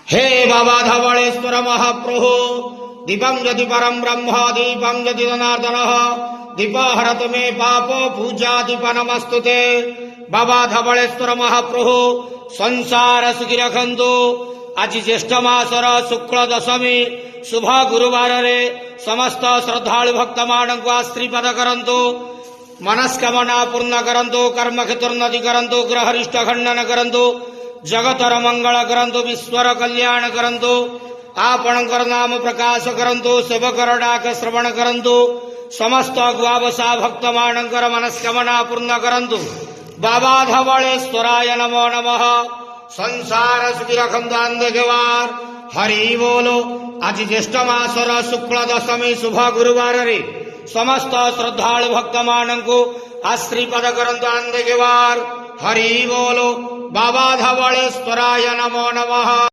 हे बाबा धवळेश्वर महाप्रभु दीपं यदि परं ब्रह्म दीपं यदि जनार्दनः दीपहरतु मे पाप पूजा दीप नमस्तुते। बाबा धवळेश्वर महाप्रभु संसार सुखी रखंतु। आज ज्येष्ठ मासर शुक्ल दशमी शुभ गुरुवार रे समस्त श्रद्धालु भक्त मानक आशीर्वाद करंतु। मनस्कामना पूर्ण करंतु। कर्म क्षेत्रोन्नति करंतु। ग्रहरिष्ट खंडन करंतु। जगतर मंगल करंतु। विश्वर कल्याण करंतु। आपणकर नाम प्रकाश करंतु। सेवकर डाक श्रवण करंतु। समस्त गुआवसा भक्त मानकर मनस्कामना पूर्ण करंतु। बाबा धवळेश्वराय नमो नमः। संसार सुखी रखंतु अंधेवार हरि बोलो। आज ज्येष्ठ मासर शुक्ल दशमी शुभ गुरुवार रे समस्त श्रद्धालु भक्त मानक आशीर्वाद करंतु अंधेवार हरि बोलो। बाबा धवळेश्वराय नमो नमः।